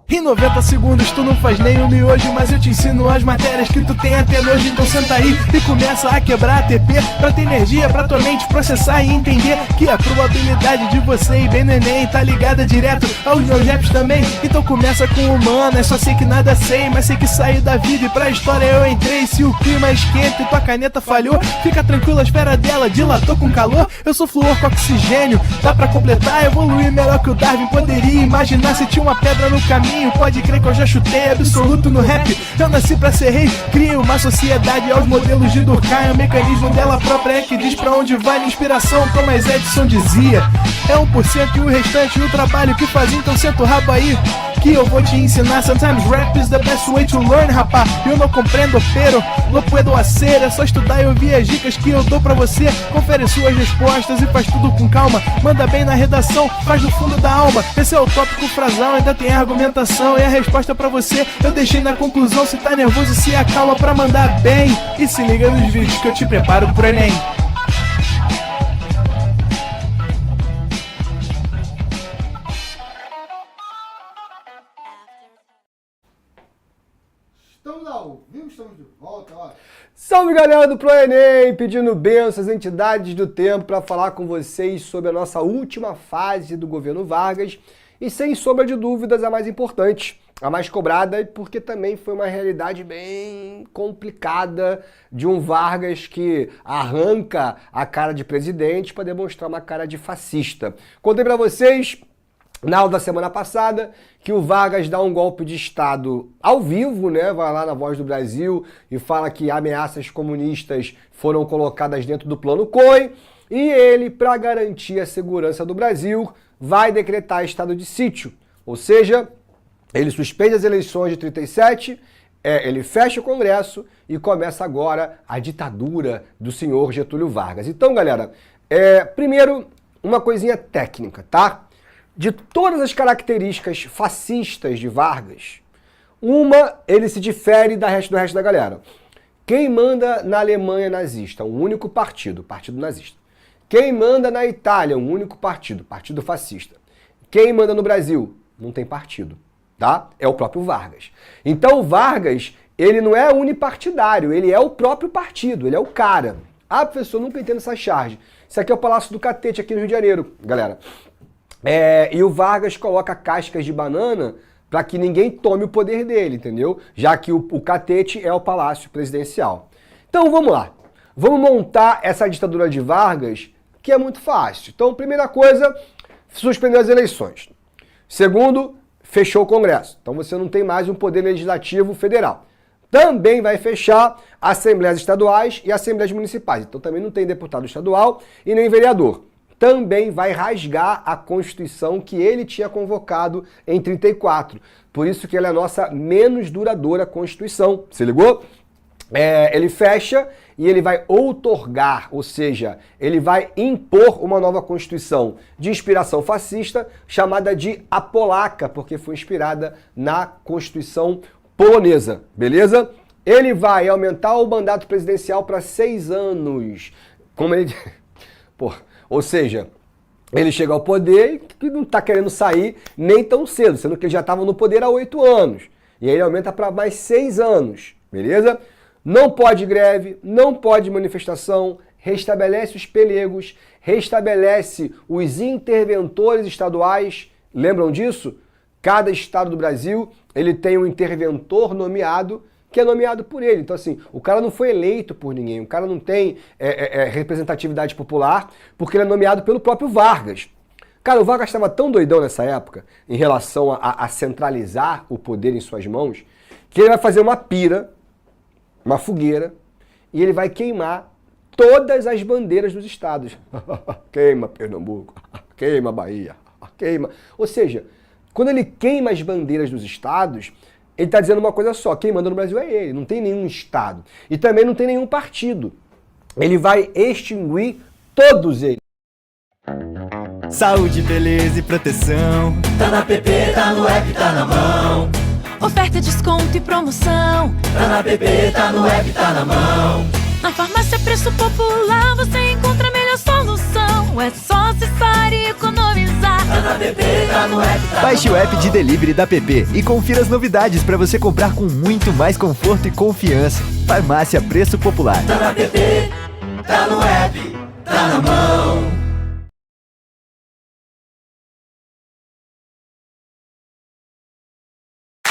Em 90 segundos tu não faz nem um miojo, mas eu te ensino as matérias que tu tem até nojo. Então senta aí e começa a quebrar a TP pra ter energia pra tua mente processar e entender que a probabilidade de você ir bem no Enem tá ligada direto aos meus raps também. Então começa com humano, é só sei que nada sei, mas sei que saí da vida e pra história eu entrei. Se o clima esquenta e tua caneta falhou, fica tranquilo, a esfera dela dilatou com calor. Eu sou flúor com oxigênio, dá pra completar, evoluir melhor que o Darwin poderia imaginar. Se tinha uma pedra no caminho, pode crer que eu já chutei absoluto no rap. Eu nasci pra ser rei, criei uma sociedade aos modelos de Durkheim. O mecanismo dela própria é que diz pra onde vai minha inspiração. Thomas Edison dizia, é 1% e o restante o trabalho que faz. Então senta o rabo aí que eu vou te ensinar. Sometimes rap is the best way to learn, rapá. Eu não compreendo, pero não puedo hacer. É só estudar e ouvir as dicas que eu dou pra você. Confere suas respostas e faz tudo com calma. Manda bem na redação, faz do fundo da alma. Esse é o tópico frasal, ainda tem argumentação. E a resposta pra você eu deixei na conclusão. Se tá nervoso, se acalma pra mandar bem. E se liga nos vídeos que eu te preparo pro Enem. Estamos ao vivo, estamos de volta, ó. Salve galera do Pro Enem, pedindo bênçãos às entidades do tempo para falar com vocês sobre a nossa última fase do governo Vargas e sem sombra de dúvidas a mais importante, a mais cobrada, porque também foi uma realidade bem complicada de um Vargas que arranca a cara de presidente para demonstrar uma cara de fascista. Contei para vocês na aula da semana passada que o Vargas dá um golpe de Estado ao vivo, né? Vai lá na Voz do Brasil e fala que ameaças comunistas foram colocadas dentro do plano COI e ele, para garantir a segurança do Brasil, vai decretar estado de sítio. Ou seja, ele suspende as eleições de 37, ele fecha o Congresso e começa agora a ditadura do senhor Getúlio Vargas. Então, galera, primeiro, uma coisinha técnica, tá? De todas as características fascistas de Vargas, ele se difere do resto da galera. Quem manda na Alemanha nazista? Um único partido, o Partido Nazista. Quem manda na Itália? Um único partido, Partido Fascista. Quem manda no Brasil? Não tem partido, tá? É o próprio Vargas. Então o Vargas, ele não é unipartidário, ele é o próprio partido, ele é o cara. Ah, professor, nunca entendo essa charge. Isso aqui é o Palácio do Catete aqui no Rio de Janeiro, galera. E o Vargas coloca cascas de banana para que ninguém tome o poder dele, entendeu? Já que o Catete é o Palácio Presidencial. Então vamos lá. Vamos montar essa ditadura de Vargas, que é muito fácil. Então, primeira coisa, suspendeu as eleições. Segundo, fechou o Congresso. Então você não tem mais um poder legislativo federal. Também vai fechar assembleias estaduais e assembleias municipais. Então também não tem deputado estadual e nem vereador. Também vai rasgar a Constituição que ele tinha convocado em 34. Por isso que ela é a nossa menos duradoura Constituição. Se ligou? Ele fecha e ele vai outorgar, ou seja, ele vai impor uma nova Constituição de inspiração fascista, chamada de a polaca, porque foi inspirada na Constituição polonesa, beleza? Ele vai aumentar o mandato presidencial para 6 anos. Como ele... Ou seja, ele chega ao poder e não está querendo sair nem tão cedo, sendo que ele já estava no poder há 8 anos. E aí ele aumenta para mais 6 anos, beleza? Não pode greve, não pode manifestação, restabelece os pelegos, restabelece os interventores estaduais. Lembram disso? Cada estado do Brasil, ele tem um interventor nomeado, que é nomeado por ele. Então, assim, o cara não foi eleito por ninguém, o cara não tem representatividade popular, porque ele é nomeado pelo próprio Vargas. Cara, o Vargas estava tão doidão nessa época, em relação a centralizar o poder em suas mãos, que ele vai fazer uma pira, uma fogueira, e ele vai queimar todas as bandeiras dos estados. Queima Pernambuco, queima Bahia, queima... Ou seja, quando ele queima as bandeiras dos estados, ele está dizendo uma coisa só, quem manda no Brasil é ele, não tem nenhum estado. E também não tem nenhum partido. Ele vai extinguir todos eles. Saúde, beleza e proteção. Tá na PP, tá no app, tá na mão. Oferta, desconto e promoção. Tá na PP, tá no app, tá na mão. Na farmácia Preço Popular você encontra a melhor solução. É só acessar e economizar. Tá na PP, tá no app, tá Baixe o app de delivery da PP e confira as novidades para você comprar com muito mais conforto e confiança. Farmácia Preço Popular. Tá na PP, tá no app, tá na mão.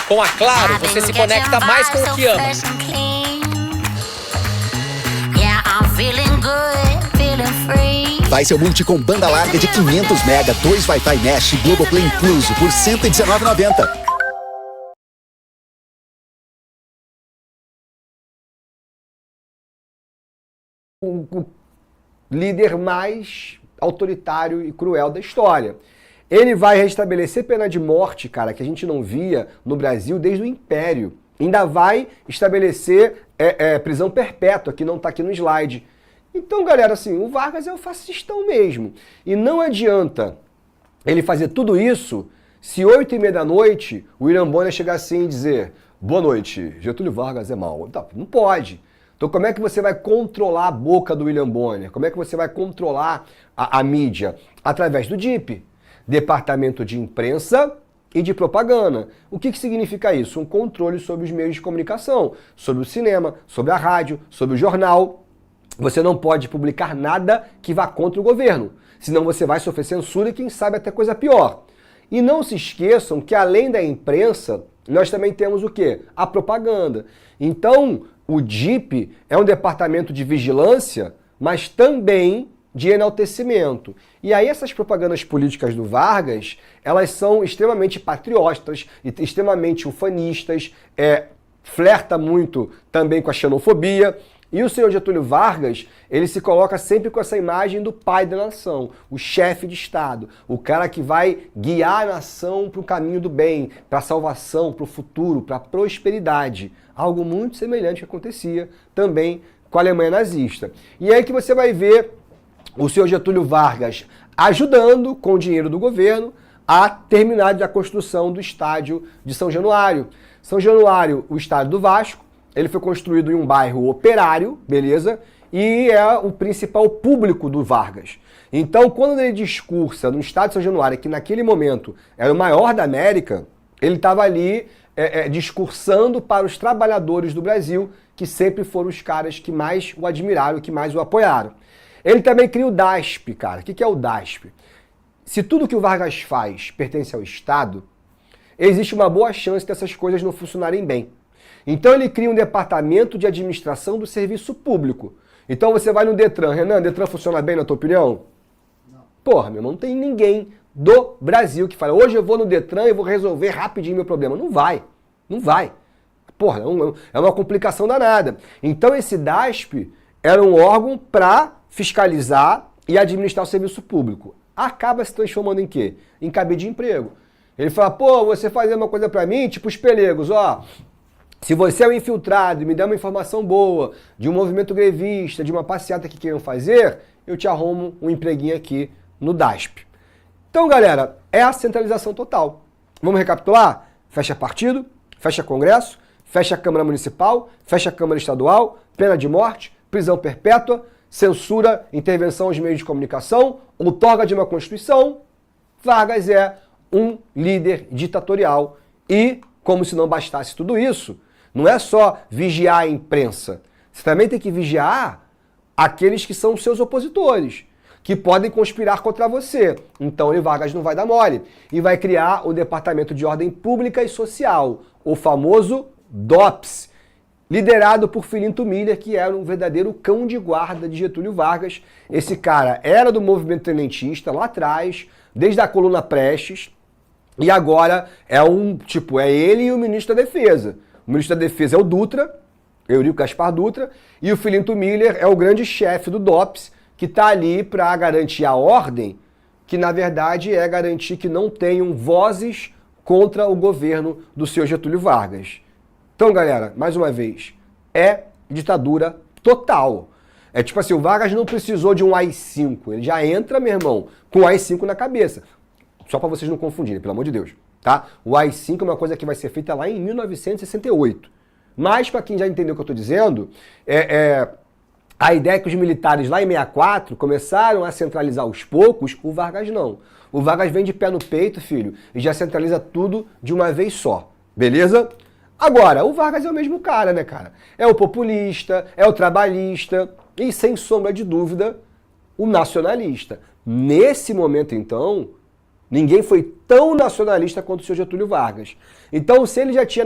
Com a Claro, você se conecta mais com o que ama. Vai seu multi com banda larga de 500 mega, 2 Wi-Fi Mesh e Globoplay incluso por R$ 119,90. O líder mais autoritário e cruel da história. Ele vai restabelecer pena de morte, cara, que a gente não via no Brasil desde o Império. Ainda vai estabelecer prisão perpétua, que não está aqui no slide. Então, galera, assim, o Vargas é o fascistão mesmo. E não adianta ele fazer tudo isso se 8h30 da noite o William Bonner chegar assim e dizer: boa noite, Getúlio Vargas é mau. Não pode. Então como é que você vai controlar a boca do William Bonner? Como é que você vai controlar a mídia? Através do DIP, Departamento de Imprensa e de Propaganda. O que significa isso? Um controle sobre os meios de comunicação, sobre o cinema, sobre a rádio, sobre o jornal. Você não pode publicar nada que vá contra o governo, senão você vai sofrer censura e quem sabe até coisa pior. E não se esqueçam que além da imprensa, nós também temos o quê? A propaganda. Então, o DIP é um departamento de vigilância, mas também de enaltecimento. E aí essas propagandas políticas do Vargas, elas são extremamente patriotas, extremamente ufanistas, flerta muito também com a xenofobia. E o senhor Getúlio Vargas, ele se coloca sempre com essa imagem do pai da nação, o chefe de Estado, o cara que vai guiar a nação para o caminho do bem, para a salvação, para o futuro, para a prosperidade. Algo muito semelhante que acontecia também com a Alemanha nazista. E é aí que você vai ver o senhor Getúlio Vargas ajudando, com o dinheiro do governo, a terminar a construção do estádio de São Januário. São Januário, o estádio do Vasco, ele foi construído em um bairro operário, beleza? E é o principal público do Vargas. Então, quando ele discursa no estádio de São Januário, que naquele momento era o maior da América, ele estava ali discursando para os trabalhadores do Brasil, que sempre foram os caras que mais o admiraram, que mais o apoiaram. Ele também cria o DASP, cara. O que é o DASP? Se tudo que o Vargas faz pertence ao Estado, existe uma boa chance dessas coisas não funcionarem bem. Então ele cria um departamento de administração do serviço público. Então você vai no Detran. Renan, Detran funciona bem na tua opinião? Não. Porra, meu irmão, não tem ninguém do Brasil que fala: hoje eu vou no Detran e vou resolver rapidinho meu problema. Não vai. Não vai. Porra, é uma complicação danada. Então esse DASP era um órgão para fiscalizar e administrar o serviço público. Acaba se transformando em quê? Em cabide de emprego. Ele fala: pô, você fazer uma coisa para mim, tipo os pelegos, ó. Se você é um infiltrado e me der uma informação boa de um movimento grevista, de uma passeata que queiram fazer, eu te arrumo um empreguinho aqui no DASP. Então, galera, é a centralização total. Vamos recapitular? Fecha partido, fecha Congresso, fecha Câmara Municipal, fecha Câmara Estadual, pena de morte, prisão perpétua, censura, intervenção aos meios de comunicação, outorga de uma Constituição. Vargas é um líder ditatorial e, como se não bastasse tudo isso, não é só vigiar a imprensa. Você também tem que vigiar aqueles que são seus opositores, que podem conspirar contra você. Então o Vargas não vai dar mole. E vai criar o Departamento de Ordem Pública e Social, o famoso DOPS, liderado por Filinto Miller, que era um verdadeiro cão de guarda de Getúlio Vargas. Esse cara era do movimento tenentista lá atrás, desde a coluna Prestes, e agora é ele e o ministro da Defesa. O ministro da Defesa é o Dutra, Eurico Gaspar Dutra, e o Filinto Miller é o grande chefe do DOPS, que está ali para garantir a ordem, que na verdade é garantir que não tenham vozes contra o governo do senhor Getúlio Vargas. Então, galera, mais uma vez, é ditadura total. É tipo assim, o Vargas não precisou de um AI-5, ele já entra, meu irmão, com o AI-5 na cabeça. Só para vocês não confundirem, pelo amor de Deus. Tá? O AI-5 é uma coisa que vai ser feita lá em 1968. Mas, para quem já entendeu o que eu estou dizendo, A ideia é que os militares lá em 64 começaram a centralizar aos poucos, o Vargas não. O Vargas vem de pé no peito, filho, e já centraliza tudo de uma vez só, beleza? Agora, o Vargas é o mesmo cara, né, cara? É o populista, é o trabalhista e, sem sombra de dúvida, o nacionalista. Nesse momento, então, ninguém foi tão nacionalista quanto o senhor Getúlio Vargas. Então, se ele já tinha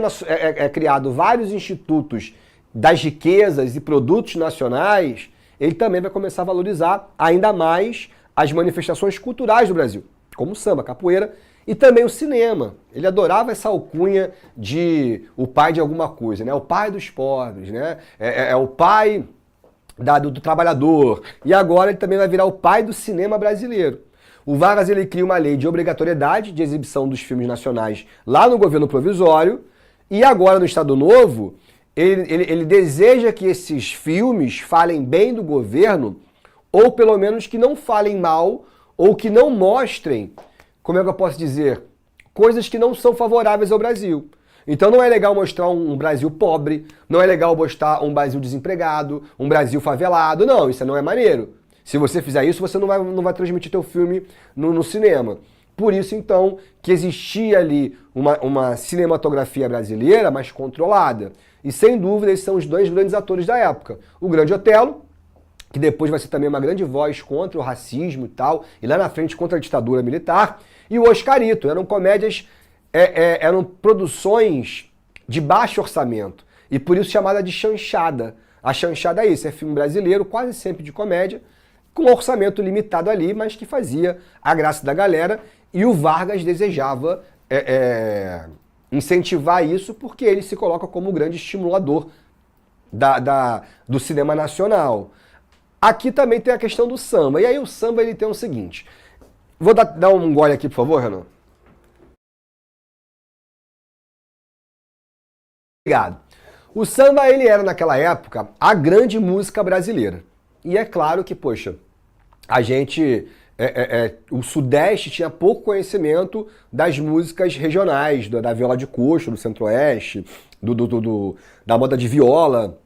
criado vários institutos das riquezas e produtos nacionais, ele também vai começar a valorizar ainda mais as manifestações culturais do Brasil, como o samba, a capoeira e também o cinema. Ele adorava essa alcunha de o pai de alguma coisa, né? O pai dos pobres, né? É o pai do trabalhador. E agora ele também vai virar o pai do cinema brasileiro. O Vargas ele cria uma lei de obrigatoriedade de exibição dos filmes nacionais lá no governo provisório e agora no Estado Novo ele deseja que esses filmes falem bem do governo ou pelo menos que não falem mal ou que não mostrem, como é que eu posso dizer, coisas que não são favoráveis ao Brasil. Então não é legal mostrar um Brasil pobre, não é legal mostrar um Brasil desempregado, um Brasil favelado, não, isso não é maneiro. Se você fizer isso, você não vai transmitir teu filme no cinema. Por isso, então, que existia ali uma cinematografia brasileira mais controlada. E, sem dúvida, esses são os dois grandes atores da época. O Grande Otelo, que depois vai ser também uma grande voz contra o racismo e tal, e lá na frente contra a ditadura militar, e o Oscarito. Eram comédias, eram produções de baixo orçamento, e por isso chamada de chanchada. A chanchada é isso, é filme brasileiro, quase sempre de comédia, com um orçamento limitado ali, mas que fazia a graça da galera, e o Vargas desejava incentivar isso porque ele se coloca como o grande estimulador do cinema nacional. Aqui também tem a questão do samba, e aí o samba ele tem o seguinte, vou dar um gole aqui, por favor, Renan. Obrigado. O samba ele era naquela época a grande música brasileira, e é claro que, poxa, a gente, o Sudeste tinha pouco conhecimento das músicas regionais, da viola de coxo, do Centro-Oeste, da moda de viola,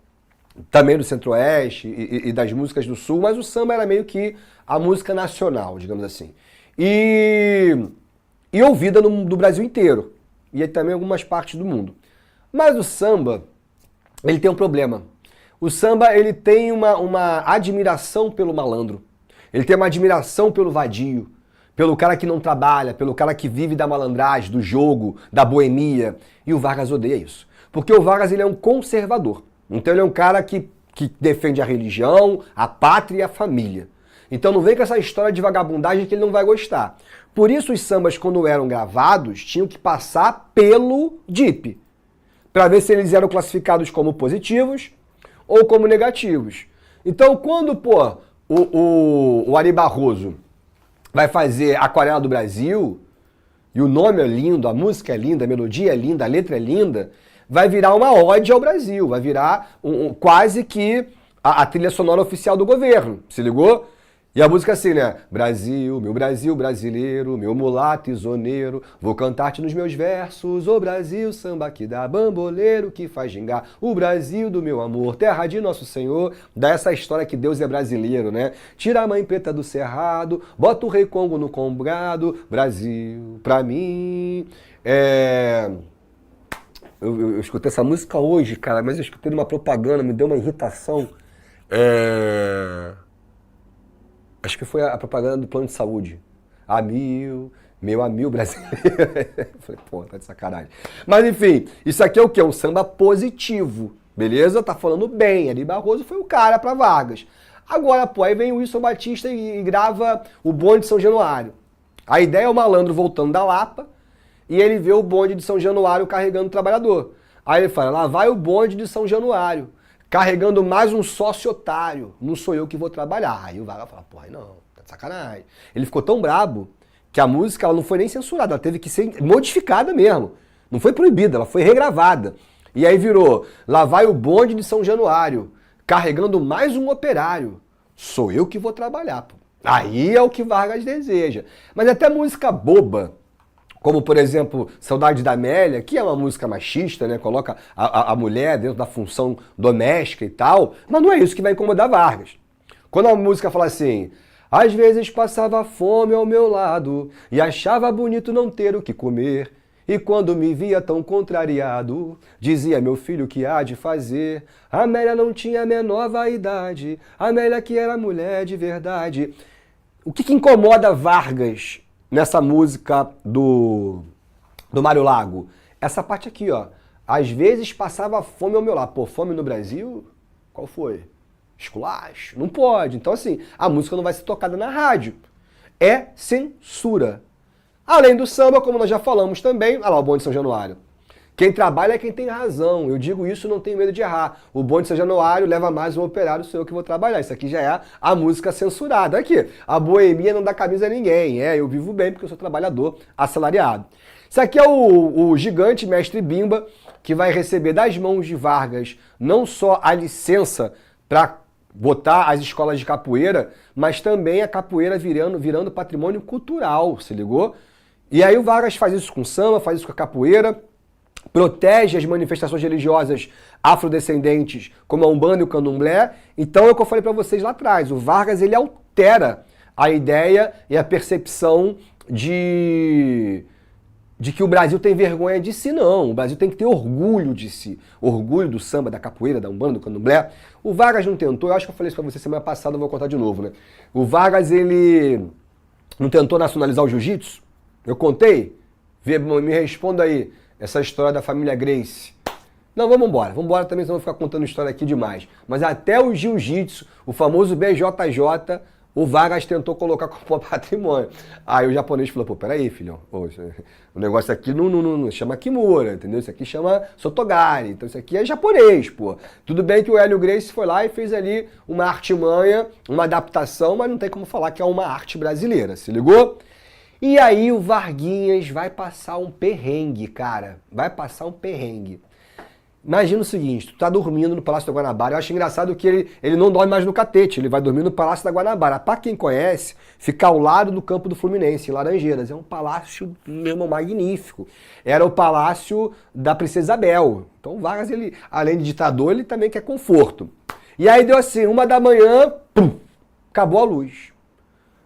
também do Centro-Oeste e das músicas do Sul, mas o samba era meio que a música nacional, digamos assim. E ouvida do Brasil inteiro, e também em algumas partes do mundo. Mas o samba, ele tem um problema. O samba, ele tem uma admiração pelo malandro. Ele tem uma admiração pelo vadio, pelo cara que não trabalha, pelo cara que vive da malandragem, do jogo, da boemia. E o Vargas odeia isso. Porque o Vargas ele é um conservador. Então ele é um cara que defende a religião, a pátria e a família. Então não vem com essa história de vagabundagem que ele não vai gostar. Por isso os sambas, quando eram gravados, tinham que passar pelo DIP, para ver se eles eram classificados como positivos ou como negativos. Então quando, o Ari Barroso vai fazer Aquarela do Brasil, e o nome é lindo, a música é linda, a melodia é linda, a letra é linda, vai virar uma ode ao Brasil, vai virar quase que a trilha sonora oficial do governo, se ligou? E a música assim, né? Brasil, meu Brasil brasileiro, meu mulato isoneiro, vou cantar-te nos meus versos, ô Brasil, samba que dá bamboleiro, que faz gingar, o Brasil do meu amor, terra de nosso Senhor, dá essa história que Deus é brasileiro, né? Tira a mãe preta do cerrado, bota o rei Congo no combrado, Brasil pra mim. Eu escutei essa música hoje, cara, mas eu escutei numa propaganda, me deu uma irritação. Acho que foi a propaganda do plano de saúde. Meu amigo brasileiro. Falei, pô, tá de sacanagem. Mas enfim, isso aqui é o quê? Um samba positivo, beleza? Tá falando bem. Ari Barroso foi o cara pra Vargas. Agora, aí vem o Wilson Batista e grava o bonde de São Januário. A ideia é o malandro voltando da Lapa e ele vê o bonde de São Januário carregando o trabalhador. Aí ele fala, lá vai o bonde de São Januário, carregando mais um sócio otário, não sou eu que vou trabalhar. Aí o Vargas fala, porra, não, tá de sacanagem. Ele ficou tão brabo que a música ela não foi nem censurada, ela teve que ser modificada mesmo. Não foi proibida, ela foi regravada. E aí virou, lá vai o bonde de São Januário, carregando mais um operário, sou eu que vou trabalhar. Pô. Aí é o que Vargas deseja. Mas até música boba, Como, por exemplo, Saudade da Amélia, que é uma música machista, né? Coloca a mulher dentro da função doméstica e tal, mas não é isso que vai incomodar Vargas. Quando a música fala assim, às vezes passava fome ao meu lado e achava bonito não ter o que comer, e quando me via tão contrariado, dizia meu filho que há de fazer. Amélia não tinha a menor vaidade, Amélia que era mulher de verdade. O que incomoda Vargas nessa música do Mário Lago? Essa parte aqui, ó. Às vezes passava fome ao meu lado. Pô, fome no Brasil? Qual foi? Esculacho? Não pode. Então, assim, a música não vai ser tocada na rádio. É censura. Além do samba, como nós já falamos também, olha lá o Bonde de São Januário. Quem trabalha é quem tem razão. Eu digo isso, não tenho medo de errar. O Bonde de São Januário leva mais um operário, sou eu que vou trabalhar. Isso aqui já é a música censurada. Aqui, a boemia não dá camisa a ninguém. Eu vivo bem porque eu sou trabalhador assalariado. Isso aqui é o gigante mestre Bimba, que vai receber das mãos de Vargas não só a licença para botar as escolas de capoeira, mas também a capoeira virando patrimônio cultural, se ligou? E aí o Vargas faz isso com samba, faz isso com a capoeira, protege as manifestações religiosas afrodescendentes, como a Umbanda e o Candomblé. Então é o que eu falei para vocês lá atrás, o Vargas ele altera a ideia e a percepção de que o Brasil tem vergonha de si, não. O Brasil tem que ter orgulho de si. Orgulho do samba, da capoeira, da Umbanda, do Candomblé. O Vargas não tentou, eu acho que eu falei isso pra você semana passada, eu vou contar de novo, né? O Vargas, ele não tentou nacionalizar o jiu-jitsu? Eu contei? Me responda aí, essa história da família Gracie. Não, vamos embora também, senão eu vou ficar contando história aqui demais. Mas até o jiu-jitsu, o famoso BJJ, o Vargas tentou colocar como patrimônio. Aí o japonês falou, pô, peraí, filhão, o negócio aqui não chama Kimura, entendeu? Isso aqui chama Sotogari, então isso aqui é japonês, pô. Tudo bem que o Hélio Gracie foi lá e fez ali uma artimanha, uma adaptação, mas não tem como falar que é uma arte brasileira, se ligou? E aí o Varguinhas vai passar um perrengue, cara, vai passar um perrengue. Imagina o seguinte, tu tá dormindo no Palácio da Guanabara, eu acho engraçado que ele não dorme mais no Catete, ele vai dormir no Palácio da Guanabara. Pra quem conhece, fica ao lado do campo do Fluminense, em Laranjeiras. É um palácio, meu irmão, magnífico. Era o palácio da Princesa Isabel. Então o Vargas, ele, além de ditador, ele também quer conforto. E aí deu assim, 1 da manhã, pum, acabou a luz.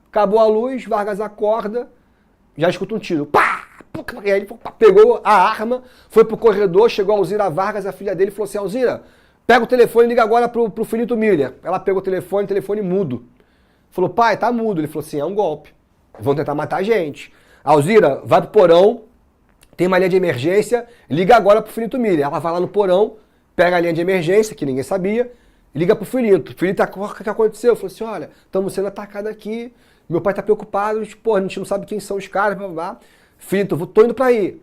Acabou a luz, Vargas acorda, já escuta um tiro, pá! E aí ele pegou a arma, foi pro corredor, chegou a Alzira Vargas, a filha dele, e falou assim, Alzira, pega o telefone e liga agora pro Finito Miller. Ela pegou o telefone mudo. Falou, pai, tá mudo. Ele falou assim, é um golpe. Vão tentar matar a gente. Alzira, vai pro porão, tem uma linha de emergência, liga agora pro Finito Miller. Ela vai lá no porão, pega a linha de emergência, que ninguém sabia, liga pro Finito. O Finito, o que aconteceu? Falou assim, olha, estamos sendo atacados aqui, meu pai tá preocupado, pô, a gente não sabe quem são os caras, blá, blá. Filho, tô indo pra ir.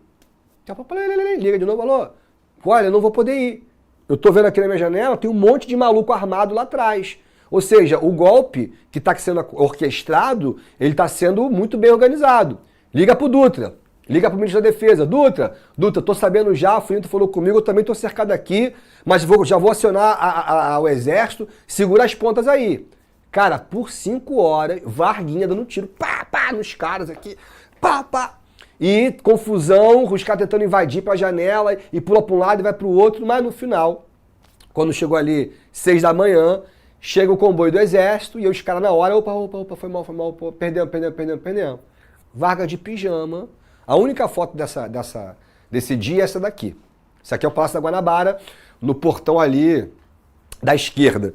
Liga de novo, alô? Olha, eu não vou poder ir. Eu tô vendo aqui na minha janela, tem um monte de maluco armado lá atrás. Ou seja, o golpe que está sendo orquestrado, ele está sendo muito bem organizado. Liga pro Dutra, liga pro ministro da Defesa. Dutra, tô sabendo já, o Finito falou comigo, eu também tô cercado aqui, mas já vou acionar o exército, segura as pontas aí. Cara, por 5 horas, Varguinha dando tiro, pá, nos caras aqui, pá. E confusão, os caras tentando invadir pra janela e pula pra um lado e vai pro outro, mas no final, quando chegou ali 6 da manhã, chega o comboio do exército e os caras na hora, opa, foi mal, perdemos. Vargas de pijama. A única foto desse dia é essa daqui. Isso aqui é o Palácio da Guanabara, no portão ali da esquerda.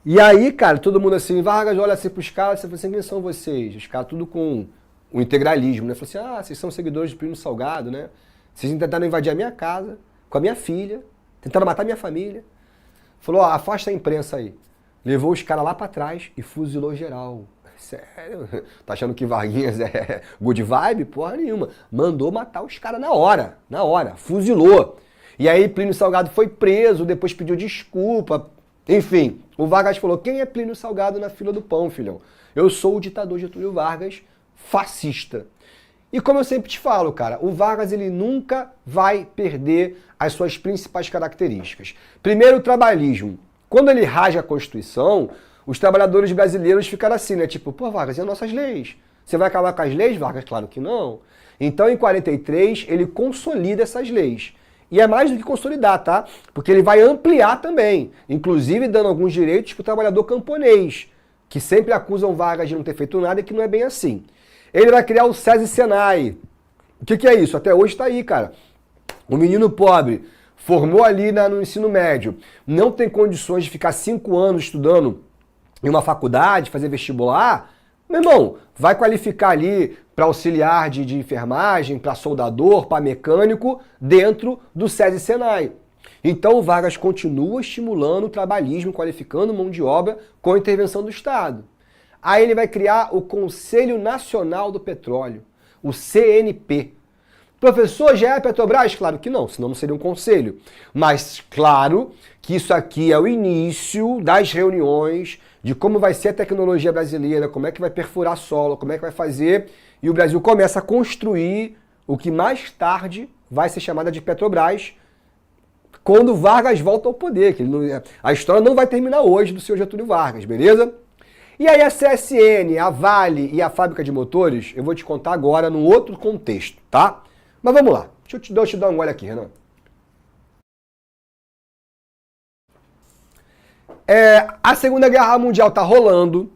E aí, cara, todo mundo assim, Vargas olha assim pros caras, você fala assim, quem são vocês? Os caras tudo com o integralismo, né? Falou assim, vocês são seguidores de Plínio Salgado, né? Vocês tentaram invadir a minha casa, com a minha filha, tentaram matar minha família. Falou, afasta a imprensa aí. Levou os caras lá pra trás e fuzilou geral. Sério? Tá achando que Varguinhas é good vibe? Porra nenhuma. Mandou matar os caras na hora, fuzilou. E aí Plínio Salgado foi preso, depois pediu desculpa. Enfim, o Vargas falou, quem é Plínio Salgado na fila do pão, filhão? Eu sou o ditador Getúlio Vargas, fascista. E como eu sempre te falo, cara, o Vargas ele nunca vai perder as suas principais características. Primeiro, o trabalhismo. Quando ele rasga a Constituição, os trabalhadores brasileiros ficaram assim, né? Tipo, pô, Vargas, e as nossas leis? Você vai acabar com as leis, Vargas? Claro que não. Então, em 43, ele consolida essas leis. E é mais do que consolidar, tá? Porque ele vai ampliar também, inclusive dando alguns direitos para o trabalhador camponês, que sempre acusam Vargas de não ter feito nada e que não é bem assim. Ele vai criar o SESI Senai. O que é isso? Até hoje está aí, cara. O menino pobre formou ali no ensino médio, não tem condições de ficar 5 anos estudando em uma faculdade, fazer vestibular, meu irmão, vai qualificar ali para auxiliar de enfermagem, para soldador, para mecânico, dentro do SESI Senai. Então o Vargas continua estimulando o trabalhismo, qualificando mão de obra com a intervenção do Estado. Aí ele vai criar o Conselho Nacional do Petróleo, o CNP. Professor, já é a Petrobras? Claro que não, senão não seria um conselho. Mas claro que isso aqui é o início das reuniões de como vai ser a tecnologia brasileira, como é que vai perfurar solo, como é que vai fazer, e o Brasil começa a construir o que mais tarde vai ser chamada de Petrobras, quando Vargas volta ao poder. Que a história não vai terminar hoje do senhor Getúlio Vargas, beleza? E aí a CSN, a Vale e a fábrica de motores, eu vou te contar agora num outro contexto, tá? Mas vamos lá, deixa eu te dar um gole aqui, Renan. A Segunda Guerra Mundial está rolando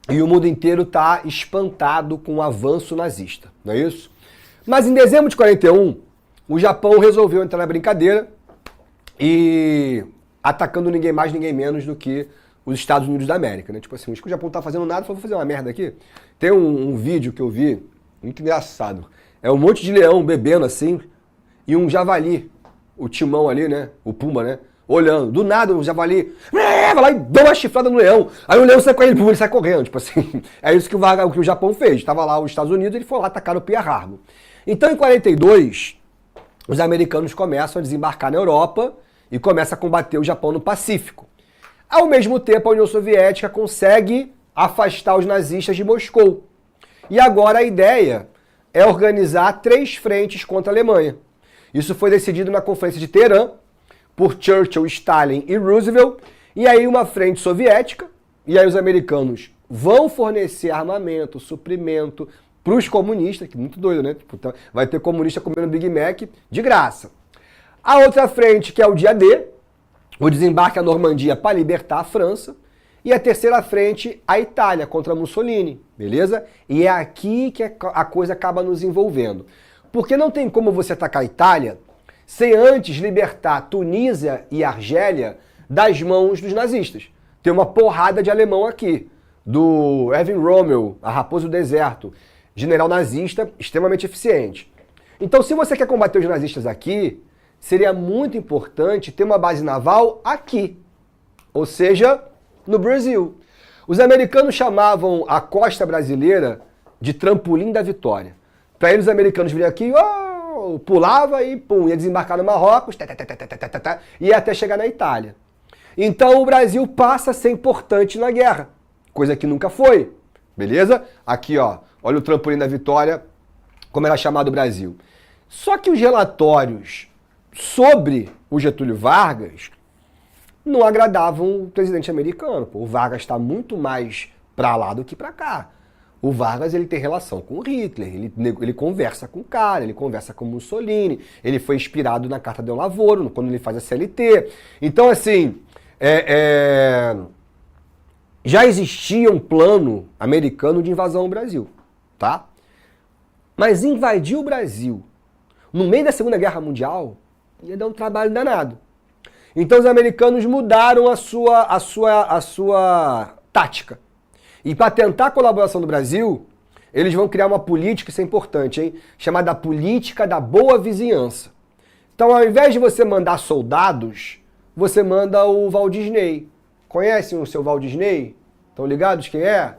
e o mundo inteiro está espantado com o avanço nazista, não é isso? Mas em dezembro de 41, o Japão resolveu entrar na brincadeira e atacando ninguém mais, ninguém menos do que os Estados Unidos da América, né? Tipo assim, acho que o Japão não tá fazendo nada, falou, vou fazer uma merda aqui. Tem um vídeo que eu vi, muito engraçado. É um monte de leão bebendo assim e um javali, o timão ali, né? O pumba, né? Olhando. Do nada o javali vai lá e dá uma chifrada no leão. Aí o leão sai com ele sai correndo. Tipo assim, é isso que o Japão fez. Tava lá os Estados Unidos, ele foi lá atacar o Pearl Harbor. Então em 42, os americanos começam a desembarcar na Europa e começam a combater o Japão no Pacífico. Ao mesmo tempo, a União Soviética consegue afastar os nazistas de Moscou. E agora a ideia é organizar 3 frentes contra a Alemanha. Isso foi decidido na Conferência de Teherã por Churchill, Stalin e Roosevelt. E aí uma frente soviética, e aí os americanos vão fornecer armamento, suprimento para os comunistas, que é muito doido, né? Vai ter comunista comendo Big Mac de graça. A outra frente, que é o dia D, o desembarque à Normandia para libertar a França. E a terceira frente, a Itália, contra Mussolini, beleza? E é aqui que a coisa acaba nos envolvendo. Porque não tem como você atacar a Itália sem antes libertar Tunísia e Argélia das mãos dos nazistas. Tem uma porrada de alemão aqui, do Erwin Rommel, a Raposa do Deserto, general nazista extremamente eficiente. Então, se você quer combater os nazistas aqui, seria muito importante ter uma base naval aqui, ou seja, no Brasil. Os americanos chamavam a costa brasileira de trampolim da vitória. Para eles, os americanos vinham aqui, pulava e pum, ia desembarcar no Marrocos, ia até chegar na Itália. Então o Brasil passa a ser importante na guerra, coisa que nunca foi, beleza? Aqui, ó, olha o trampolim da vitória, como era chamado o Brasil. Só que os relatórios sobre o Getúlio Vargas não agradavam o presidente americano. O Vargas está muito mais para lá do que para cá. O Vargas ele tem relação com o Hitler, ele conversa com o cara, ele conversa com o Mussolini, ele foi inspirado na Carta del Lavoro, quando ele faz a CLT. Então, assim, já existia um plano americano de invasão ao Brasil, tá? Mas invadir o Brasil no meio da Segunda Guerra Mundial ia dar um trabalho danado. Então os americanos mudaram a sua tática. E para tentar a colaboração do Brasil, eles vão criar uma política, isso é importante, hein? Chamada política da boa vizinhança. Então, ao invés de você mandar soldados, você manda o Walt Disney. Conhecem o seu Walt Disney? Estão ligados quem é?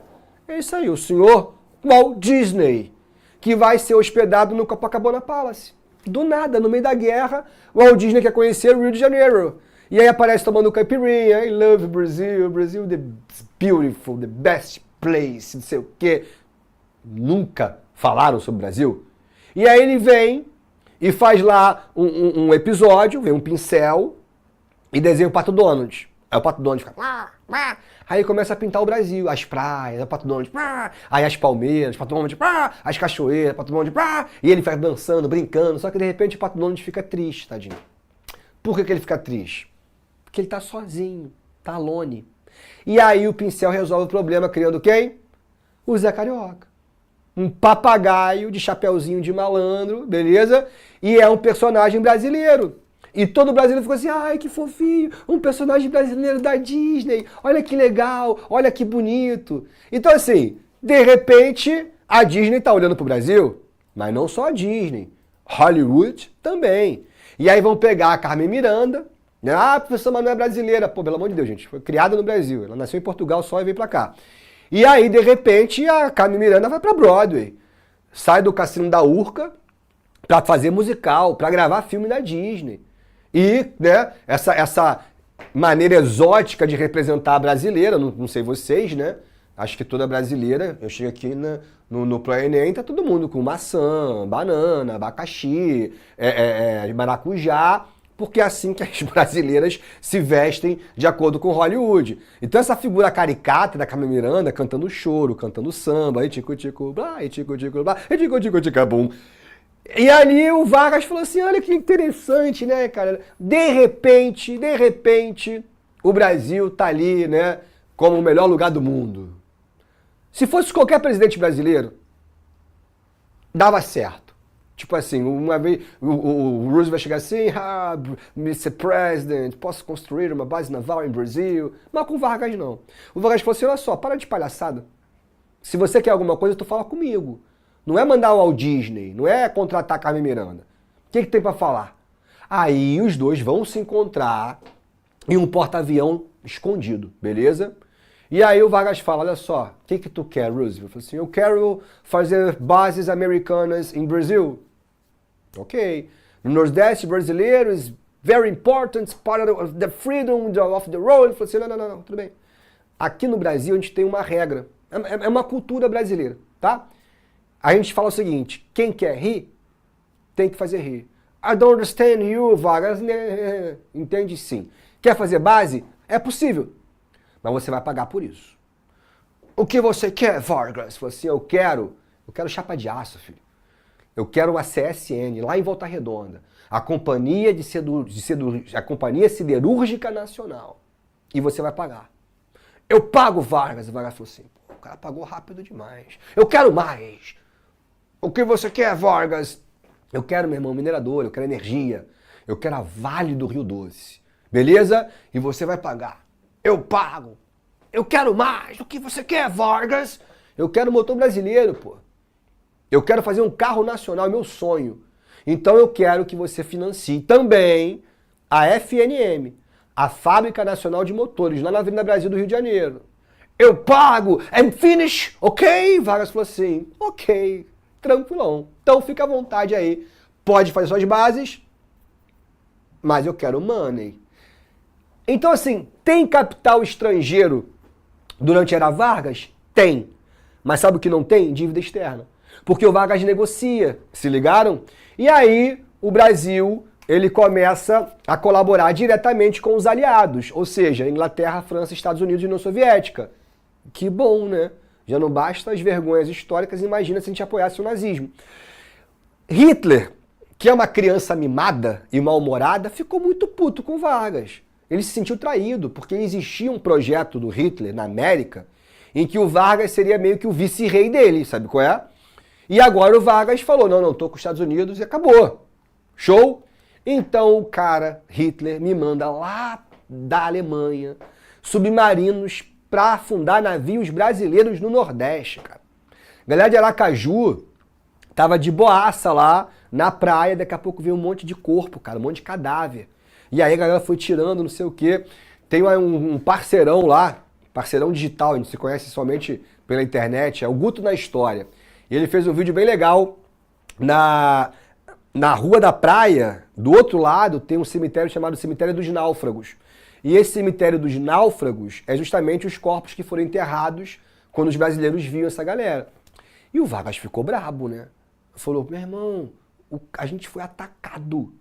É isso aí, o senhor Walt Disney, que vai ser hospedado no Copacabana Palace. Do nada, no meio da guerra, o Walt Disney quer conhecer o Rio de Janeiro. E aí aparece tomando caipirinha, I love Brazil, Brazil the beautiful, the best place, não sei o quê. Nunca falaram sobre o Brasil. E aí ele vem e faz lá um episódio, vem um pincel e desenha o Pato Donald. Aí o Pato Donald fica... Aí começa a pintar o Brasil, as praias, o Pato Donald... Aí as palmeiras, o Pato Donald... As cachoeiras, o Pato Donald... E ele fica dançando, brincando, só que de repente o Pato Donald fica triste, tadinho. Por que ele fica triste? Porque ele tá sozinho, tá alone. E aí o Pincel resolve o problema criando quem? O Zé Carioca. Um papagaio de chapeuzinho de malandro, beleza? E é um personagem brasileiro. E todo brasileiro ficou assim, ai que fofinho, um personagem brasileiro da Disney, olha que legal, olha que bonito. Então assim, de repente, a Disney tá olhando pro Brasil, mas não só a Disney, Hollywood também. E aí vão pegar a Carmen Miranda, né? Ah, a professora Manu é brasileira, pô, pelo amor de Deus, gente, foi criada no Brasil, ela nasceu em Portugal só e veio pra cá. E aí, de repente, a Carmen Miranda vai pra Broadway, sai do Cassino da Urca pra fazer musical, pra gravar filme da Disney. E, né, essa maneira exótica de representar a brasileira, não sei vocês, né? Acho que toda brasileira, eu chego aqui no Pro Enem, tá todo mundo com maçã, banana, abacaxi, maracujá, porque é assim que as brasileiras se vestem de acordo com Hollywood. Então essa figura caricata da Carmen Miranda cantando choro, cantando samba, e tico-tico, blá, e tico-tico, blá, e tico-tico, bum. E ali o Vargas falou assim, olha que interessante, né, cara? De repente, o Brasil tá ali, né, como o melhor lugar do mundo. Se fosse qualquer presidente brasileiro, dava certo. Tipo assim, uma vez o Roosevelt vai chegar assim, Mr. President, posso construir uma base naval em Brasil? Mas com o Vargas não. O Vargas falou assim, olha só, para de palhaçada. Se você quer alguma coisa, tu fala comigo. Não é mandar o Walt Disney, não é contratar a Carmen Miranda. O que tem pra falar? Aí os dois vão se encontrar em um porta-avião escondido, beleza? E aí o Vargas fala, olha só, o que tu quer, Roosevelt? Eu falo assim, eu quero fazer bases americanas em Brasil. Ok. No Nordeste brasileiro is very important, part of the freedom of the road. Ele falou assim, não, tudo bem. Aqui no Brasil a gente tem uma regra, é uma cultura brasileira, tá? A gente fala o seguinte, quem quer rir, tem que fazer rir. I don't understand you, Vargas. Entende sim. Quer fazer base? É possível. Mas você vai pagar por isso. O que você quer, Vargas? Falei assim, eu quero chapa de aço, filho. Eu quero uma CSN, lá em Volta Redonda. A Companhia a Companhia Siderúrgica Nacional. E você vai pagar. Eu pago, Vargas. O Vargas falou assim, o cara pagou rápido demais. Eu quero mais. O que você quer, Vargas? Eu quero, meu irmão, minerador, eu quero energia. Eu quero a Vale do Rio Doce. Beleza? E você vai pagar. Eu pago. Eu quero mais. O que você quer, Vargas? Eu quero motor brasileiro, pô. Eu quero fazer um carro nacional, é meu sonho. Então eu quero que você financie também a FNM, a Fábrica Nacional de Motores, lá na Avenida Brasil do Rio de Janeiro. Eu pago. And finish. Ok? Vargas falou assim, ok. Tranquilão. Então fica à vontade aí. Pode fazer suas bases, mas eu quero money. Então assim, tem capital estrangeiro durante a era Vargas? Tem. Mas sabe o que não tem? Dívida externa. Porque o Vargas negocia, se ligaram? E aí o Brasil, ele começa a colaborar diretamente com os aliados, ou seja, Inglaterra, França, Estados Unidos e União Soviética. Que bom, né? Já não basta as vergonhas históricas, imagina se a gente apoiasse o nazismo. Hitler, que é uma criança mimada e mal-humorada, ficou muito puto com Vargas. Ele se sentiu traído, porque existia um projeto do Hitler na América em que o Vargas seria meio que o vice-rei dele, sabe qual é? E agora o Vargas falou, não, tô com os Estados Unidos e acabou. Show? Então o cara, Hitler, me manda lá da Alemanha submarinos para afundar navios brasileiros no Nordeste, cara. A galera de Aracaju tava de boaça lá na praia, daqui a pouco veio um monte de corpo, cara, um monte de cadáver. E aí a galera foi tirando, não sei o quê. Tem um parceirão lá, parceirão digital, a gente se conhece somente pela internet, é o Guto na História. E ele fez um vídeo bem legal na Rua da Praia, do outro lado tem um cemitério chamado Cemitério dos Náufragos. E esse Cemitério dos Náufragos é justamente os corpos que foram enterrados quando os brasileiros viam essa galera. E o Vargas ficou brabo, né? Falou, meu irmão, a gente foi atacado.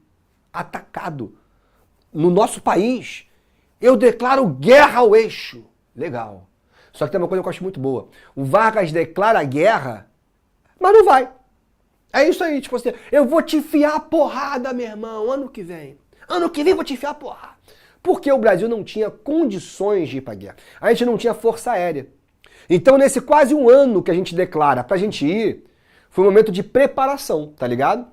No nosso país. Eu declaro guerra ao eixo. Legal. Só que tem uma coisa que eu acho muito boa. O Vargas declara guerra, mas não vai. É isso aí, tipo assim, eu vou te enfiar a porrada, meu irmão, ano que vem. Ano que vem eu vou te enfiar a porrada. Porque o Brasil não tinha condições de ir pra guerra. A gente não tinha força aérea. Então, nesse quase um ano que a gente declara pra gente ir, foi um momento de preparação, tá ligado?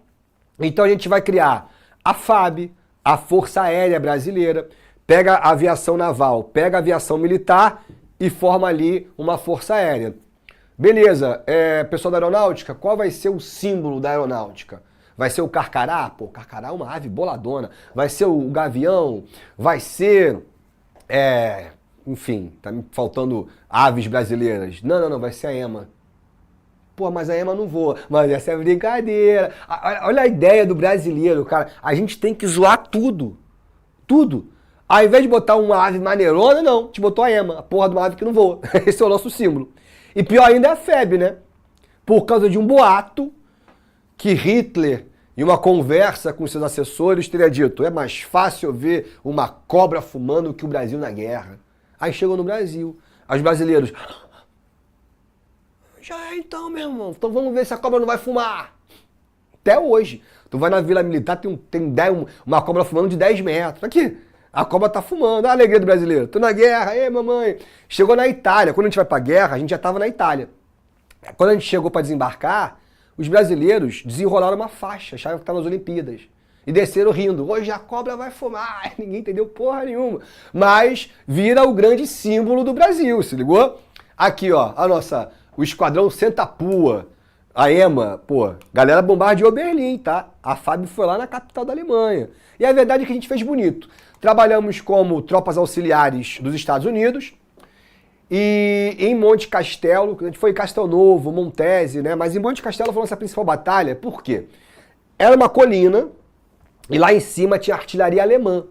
Então a gente vai criar a FAB, a Força Aérea Brasileira, pega a aviação naval, pega a aviação militar e forma ali uma força aérea. Beleza, pessoal da aeronáutica, qual vai ser o símbolo da aeronáutica? Vai ser o carcará? Pô, o carcará é uma ave boladona. Vai ser o gavião? Vai ser... enfim, tá me faltando aves brasileiras. Não, vai ser a ema. Pô, mas a ema não voa. Mas essa é brincadeira. Olha a ideia do brasileiro, cara. A gente tem que zoar tudo. Tudo. Ao invés de botar uma ave maneirona, não. Te botou a ema, a porra de uma ave que não voa. Esse é o nosso símbolo. E pior ainda é a FEB, né? Por causa de um boato que Hitler, em uma conversa com seus assessores, teria dito: é mais fácil ver uma cobra fumando que o Brasil na guerra. Aí chegou no Brasil. Os brasileiros... Já é então, meu irmão. Então vamos ver se a cobra não vai fumar. Até hoje. Tu vai na Vila Militar, tem uma cobra fumando de 10 metros. Aqui, a cobra tá fumando. A alegria do brasileiro. Tô na guerra, ei, mamãe. Chegou na Itália. Quando a gente vai pra guerra, a gente já tava na Itália. Quando a gente chegou pra desembarcar, os brasileiros desenrolaram uma faixa, acharam que tava nas Olimpíadas. E desceram rindo. Hoje a cobra vai fumar. Ninguém entendeu porra nenhuma. Mas vira o grande símbolo do Brasil, se ligou? Aqui, ó, o esquadrão Senta-Pua, a EMA, pô, galera bombardeou Berlim, tá? A FAB foi lá na capital da Alemanha. E a verdade é que a gente fez bonito. Trabalhamos como tropas auxiliares dos Estados Unidos e em Monte Castelo, a gente foi em Castel Novo, Montese, né? Mas em Monte Castelo foi a nossa principal batalha, por quê? Era uma colina e lá em cima tinha artilharia alemã.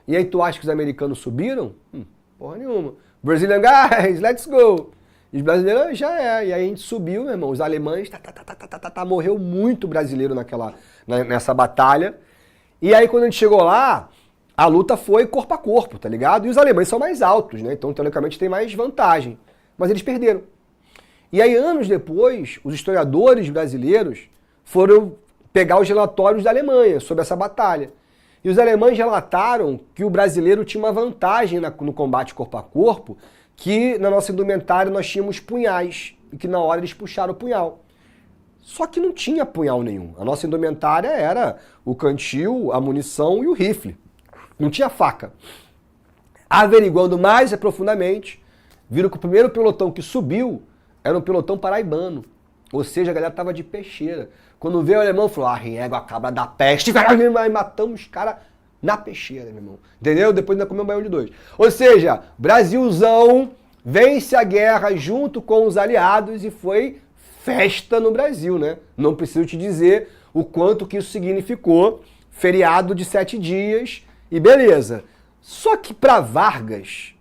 E aí tu acha que os americanos subiram? Porra nenhuma. Brazilian guys, let's go! E os brasileiros já é. E aí a gente subiu, meu irmão. Os alemães, morreu muito brasileiro nessa batalha. E aí quando a gente chegou lá, a luta foi corpo a corpo, tá ligado? E os alemães são mais altos, né? Então, teoricamente, tem mais vantagem. Mas eles perderam. E aí, anos depois, os historiadores brasileiros foram pegar os relatórios da Alemanha sobre essa batalha. E os alemães relataram que o brasileiro tinha uma vantagem no combate corpo a corpo, que na nossa indumentária nós tínhamos punhais, e que na hora eles puxaram o punhal. Só que não tinha punhal nenhum. A nossa indumentária era o cantil, a munição e o rifle. Não tinha faca. Averiguando mais profundamente, viram que o primeiro pelotão que subiu era um pelotão paraibano. Ou seja, a galera tava de peixeira. Quando veio o alemão, falou: régua, a cabra da peste, e matamos os caras na peixeira, meu irmão. Entendeu? Depois ainda comeu um banho de 2. Ou seja, Brasilzão vence a guerra junto com os aliados e foi festa no Brasil, né? Não preciso te dizer o quanto que isso significou. Feriado de 7 dias e beleza. Só que para Vargas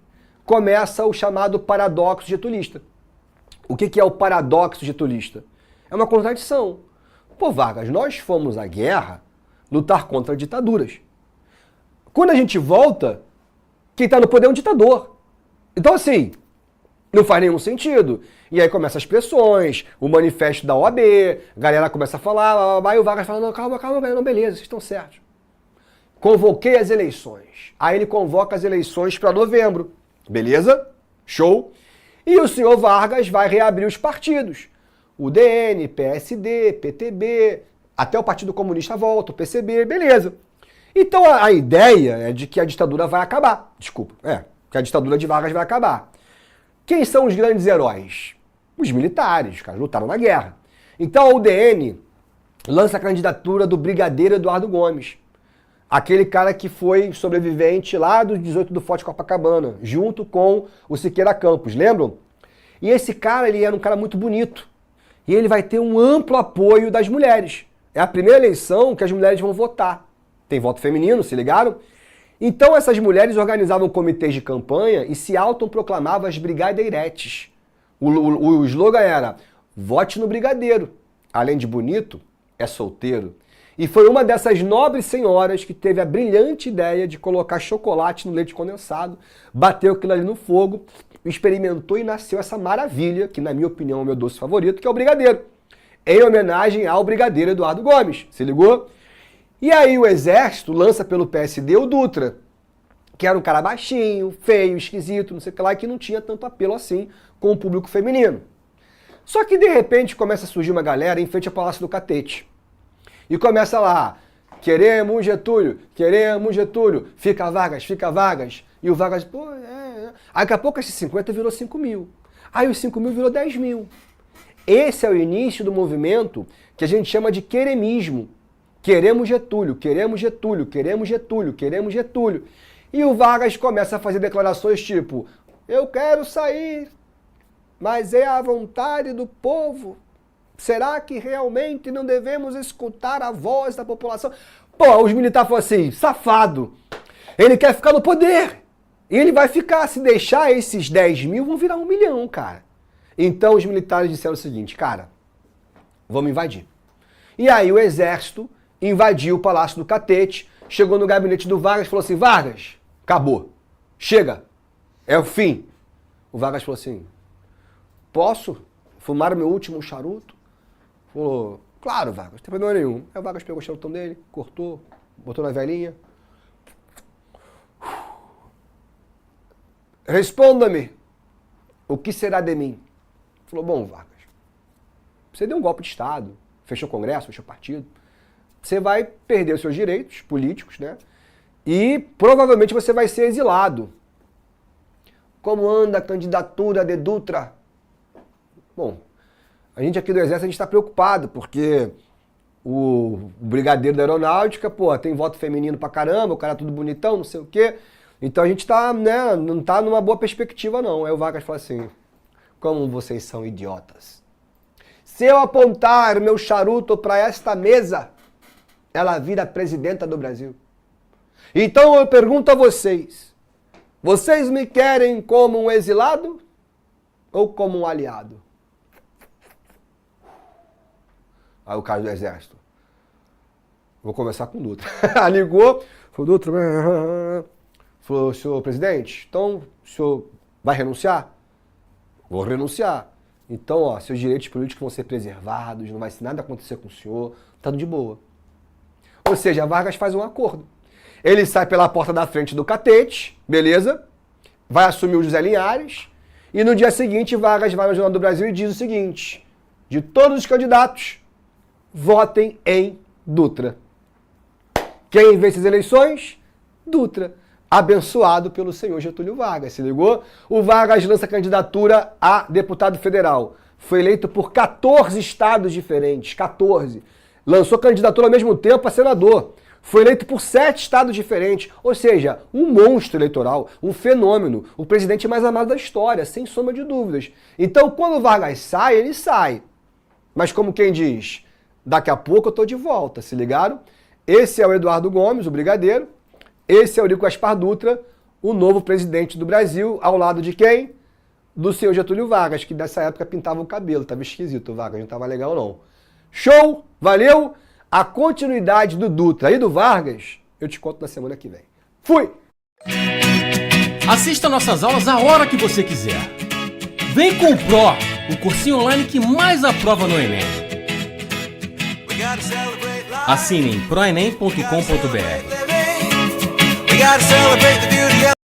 começa o chamado paradoxo getulista. O que é o paradoxo getulista? É uma contradição. Pô, Vargas, nós fomos à guerra lutar contra ditaduras. Quando a gente volta, quem está no poder é um ditador. Então, assim, não faz nenhum sentido. E aí começam as pressões, o manifesto da OAB, a galera começa a falar, aí o Vargas fala: não, calma, não, beleza, vocês estão certos. Convoquei as eleições. Aí ele convoca as eleições para novembro. Beleza? Show. E o senhor Vargas vai reabrir os partidos. O DN, PSD, PTB, até o Partido Comunista volta, o PCB, beleza. Então a ideia é de que a ditadura vai acabar. Que a ditadura de Vargas vai acabar. Quem são os grandes heróis? Os militares, os caras lutaram na guerra. Então a UDN lança a candidatura do brigadeiro Eduardo Gomes. Aquele cara que foi sobrevivente lá do 18 do Forte Copacabana, junto com o Siqueira Campos, lembram? E esse cara, ele era um cara muito bonito. E ele vai ter um amplo apoio das mulheres. É a primeira eleição que as mulheres vão votar. Tem voto feminino, se ligaram? Então essas mulheres organizavam comitês de campanha e se autoproclamavam as brigadeiretes. O slogan era: vote no brigadeiro. Além de bonito, é solteiro. E foi uma dessas nobres senhoras que teve a brilhante ideia de colocar chocolate no leite condensado, bateu aquilo ali no fogo, experimentou e nasceu essa maravilha, que na minha opinião é o meu doce favorito, que é o brigadeiro. Em homenagem ao brigadeiro Eduardo Gomes, se ligou? E aí o Exército lança pelo PSD o Dutra, que era um cara baixinho, feio, esquisito, não sei o que lá, que não tinha tanto apelo assim com o público feminino. Só que de repente começa a surgir uma galera em frente ao Palácio do Catete. E começa lá, queremos Getúlio, fica Vargas. E o Vargas, pô, Aí daqui a pouco esses 50 virou 5 mil. Aí os 5 mil virou 10 mil. Esse é o início do movimento que a gente chama de queremismo. Queremos Getúlio. E o Vargas começa a fazer declarações tipo, eu quero sair, mas é a vontade do povo. Será que realmente não devemos escutar a voz da população? Pô, os militares falaram assim, safado, ele quer ficar no poder. E ele vai ficar, se deixar esses 10 mil, vão virar 1 milhão, cara. Então os militares disseram o seguinte, cara, vamos invadir. E aí o Exército invadiu o Palácio do Catete, chegou no gabinete do Vargas e falou assim, Vargas, acabou, chega, é o fim. O Vargas falou assim, posso fumar o meu último charuto? Falou, claro, Vargas, não tem problema nenhum. Aí o Vargas pegou o charutão dele, cortou, botou na velhinha. Responda-me, o que será de mim? Falou, bom, Vargas, você deu um golpe de Estado, fechou o Congresso, fechou o partido, você vai perder os seus direitos políticos, né? E provavelmente você vai ser exilado. Como anda a candidatura de Dutra? Bom, a gente aqui do Exército, a gente está preocupado, porque o brigadeiro da aeronáutica, pô, tem voto feminino pra caramba, o cara é tudo bonitão, não sei o quê. Então a gente tá, né, não tá numa boa perspectiva, não. Aí o Vargas fala assim, como vocês são idiotas. Se eu apontar meu charuto para esta mesa, ela vira presidenta do Brasil. Então eu pergunto a vocês, vocês me querem como um exilado ou como um aliado? Aí o cara do Exército, vou conversar com o Dutra. Ligou, falou, Dutra, falou, senhor presidente, então o senhor vai renunciar? Vou renunciar. Então, ó, seus direitos políticos vão ser preservados, não vai nada acontecer com o senhor, tá tudo de boa. Ou seja, Vargas faz um acordo. Ele sai pela porta da frente do Catete, beleza? Vai assumir o José Linhares, e no dia seguinte Vargas vai no Jornal do Brasil e diz o seguinte, de todos os candidatos, votem em Dutra. Quem vence as eleições? Dutra. Abençoado pelo senhor Getúlio Vargas, se ligou? O Vargas lança candidatura a deputado federal. Foi eleito por 14 estados diferentes, 14. Lançou candidatura ao mesmo tempo a senador. Foi eleito por 7 estados diferentes. Ou seja, um monstro eleitoral, um fenômeno, o presidente mais amado da história, sem sombra de dúvidas. Então, quando o Vargas sai, ele sai. Mas como quem diz, daqui a pouco eu tô de volta, se ligaram? Esse é o Eduardo Gomes, o brigadeiro. Esse é o Eurico Gaspar Dutra, o novo presidente do Brasil, ao lado de quem? Do senhor Getúlio Vargas, que nessa época pintava o cabelo. Tava esquisito o Vargas, não tava legal não. Show? Valeu? A continuidade do Dutra e do Vargas, eu te conto na semana que vem. Fui! Assista nossas aulas a hora que você quiser. Vem com o Pro, o cursinho online que mais aprova no Enem. Assine em proenem.com.br. We gotta celebrate the beauty of